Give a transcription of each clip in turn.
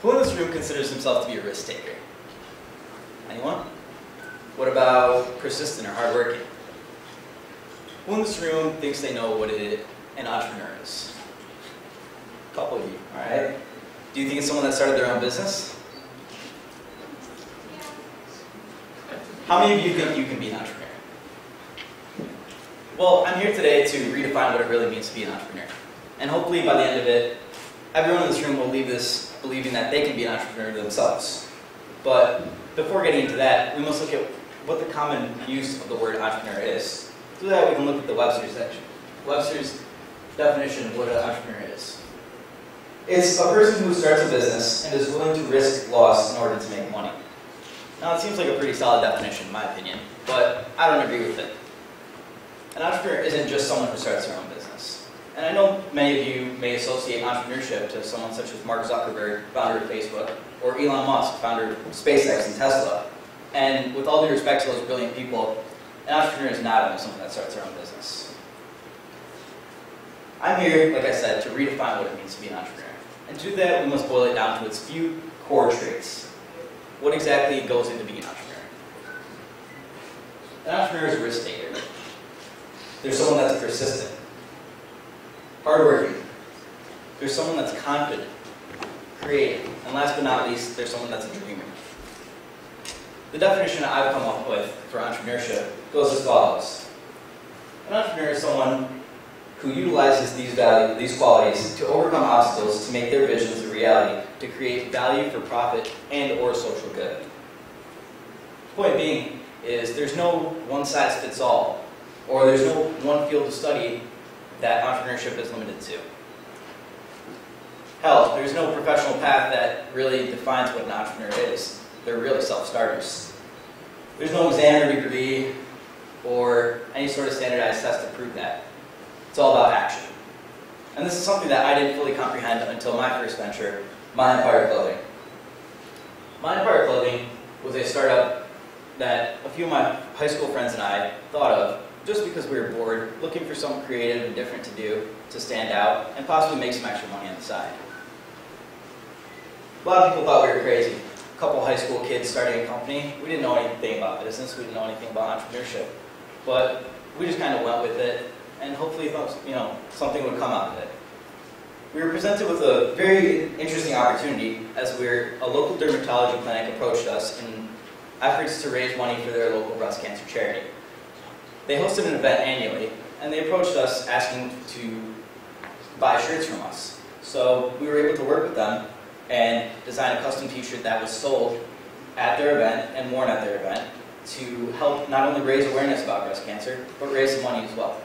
Who in this room considers himself to be a risk taker? Anyone? What about persistent or hardworking? Who in this room thinks they know what an entrepreneur is? A couple of you, all right? Do you think it's someone that started their own business? How many of you think you can be an entrepreneur? Well, I'm here today to redefine what it really means to be an entrepreneur. And hopefully by the end of it, everyone in this room will leave this believing that they can be an entrepreneur themselves. But before getting into that, we must look at what the common use of the word entrepreneur is. To do that, we can look at the Webster's definition of what an entrepreneur is. It's a person who starts a business and is willing to risk loss in order to make money. Now, it seems like a pretty solid definition, in my opinion, but I don't agree with it. An entrepreneur isn't just someone who starts their own business. And I know many of you may associate entrepreneurship to someone such as Mark Zuckerberg, founder of Facebook, or Elon Musk, founder of SpaceX and Tesla. And with all due respect to those brilliant people, an entrepreneur is not only someone that starts their own business. I'm here, like I said, to redefine what it means to be an entrepreneur. And to do that, we must boil it down to its few core traits. What exactly goes into being an entrepreneur? An entrepreneur is a risk taker. There's someone that's persistent, hardworking. There's someone that's confident, creative, and last but not least, there's someone that's a dreamer. The definition I've come up with for entrepreneurship goes as follows. An entrepreneur is someone who utilizes these qualities to overcome obstacles to make their visions a reality, to create value for profit and or social good. The point being is there's no one-size-fits-all, or there's no one field of study that entrepreneurship is limited to. Hell, there's no professional path that really defines what an entrepreneur is. They're really self-starters. There's no exam or degree or any sort of standardized test to prove that. It's all about action. And this is something that I didn't fully comprehend until my first venture, My Empire Clothing. My Empire Clothing was a startup that a few of my high school friends and I thought of just because we were bored, looking for something creative and different to do, to stand out, and possibly make some extra money on the side. A lot of people thought we were crazy. A couple high school kids starting a company. We didn't know anything about business, we didn't know anything about entrepreneurship. But we just kind of went with it, and hopefully something would come out of it. We were presented with a very interesting opportunity as a local dermatology clinic approached us in efforts to raise money for their local breast cancer charity. They hosted an event annually, and they approached us asking to buy shirts from us. So we were able to work with them and design a custom t-shirt that was sold at their event and worn at their event to help not only raise awareness about breast cancer, but raise some money as well.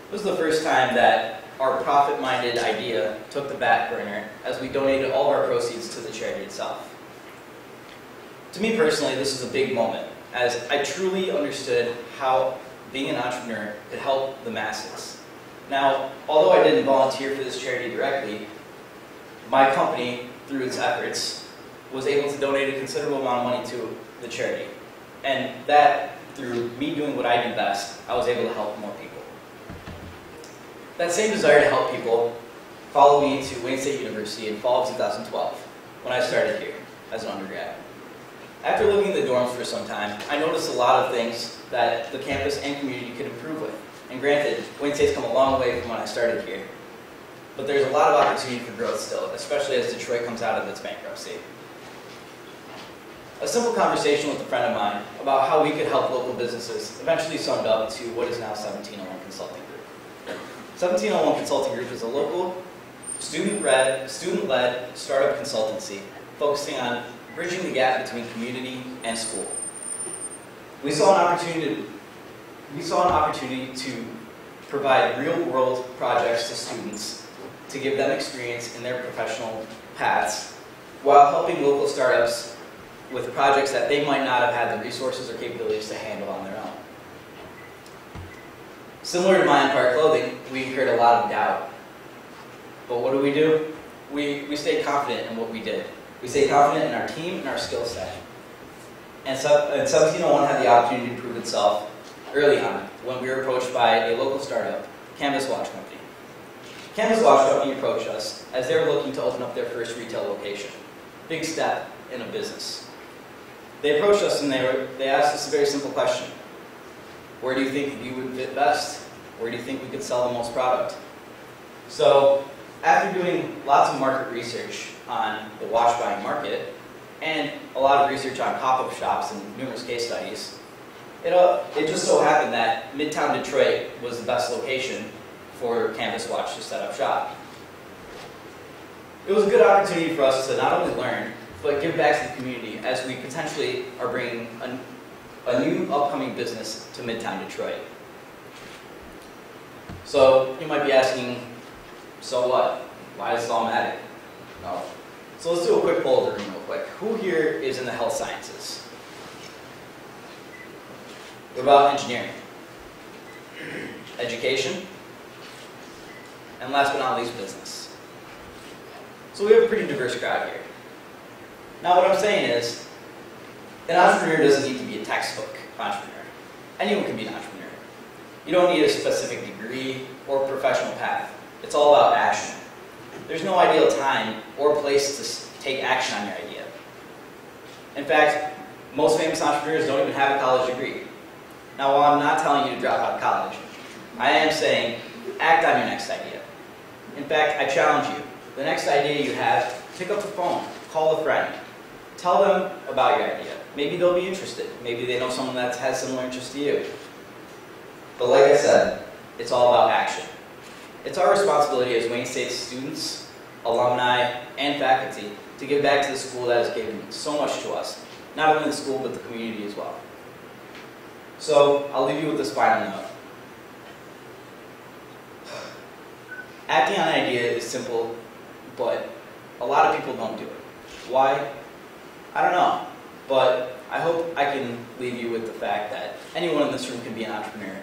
This was the first time that our profit-minded idea took the back burner as we donated all of our proceeds to the charity itself. To me personally, this was a big moment, as I truly understood how being an entrepreneur could help the masses. Now, although I didn't volunteer for this charity directly, my company, through its efforts, was able to donate a considerable amount of money to the charity. And that, through me doing what I do best, I was able to help more people. That same desire to help people followed me to Wayne State University in fall of 2012, when I started here as an undergrad. After living in the dorms for some time, I noticed a lot of things that the campus and community could improve with. And granted, Wayne State's come a long way from when I started here. But there's a lot of opportunity for growth still, especially as Detroit comes out of its bankruptcy. A simple conversation with a friend of mine about how we could help local businesses eventually summed up to what is now 1701 Consulting Group. 1701 Consulting Group is a local, student-led startup consultancy focusing on bridging the gap between community and school. We saw an opportunity to provide real-world projects to students to give them experience in their professional paths while helping local startups with projects that they might not have had the resources or capabilities to handle on their own. Similar to My Empire Clothing, we incurred a lot of doubt. But what do? We stayed confident in what we did. We stayed confident in our team and our skill set. And 1701 had the opportunity to prove itself early on when we were approached by a local startup, Canvas Watch Company. Canvas Watch Company approached us as they were looking to open up their first retail location. big step in a business. They approached us and they asked us a very simple question. Where do you think you would fit best? Where do you think we could sell the most product? So after doing lots of market research on the watch buying market and a lot of research on pop-up shops and numerous case studies, it just so happened that Midtown Detroit was the best location for Canvas Watch to set up shop. It was a good opportunity for us to not only learn, but give back to the community as we potentially are bringing a new upcoming business to Midtown Detroit. So you might be asking, so what? Why does this all matter? No. So let's do a quick poll of the room real quick. Who here is in the health sciences? What about engineering? Education? And last but not least, business. So we have a pretty diverse crowd here. Now what I'm saying is, an entrepreneur doesn't need to be a textbook entrepreneur. Anyone can be an entrepreneur. You don't need a specific degree or professional path. It's all about action. There's no ideal time or place to take action on your idea. In fact, most famous entrepreneurs don't even have a college degree. Now, while I'm not telling you to drop out of college, I am saying act on your next idea. In fact, I challenge you. The next idea you have, pick up the phone, call a friend, tell them about your idea. Maybe they'll be interested. Maybe they know someone that has similar interests to you. But like I said, it's all about action. It's our responsibility as Wayne State students, alumni, and faculty to give back to the school that has given so much to us. Not only the school, but the community as well. So, I'll leave you with this final note. Acting on an idea is simple, but a lot of people don't do it. Why? I don't know. But I hope I can leave you with the fact that anyone in this room can be an entrepreneur.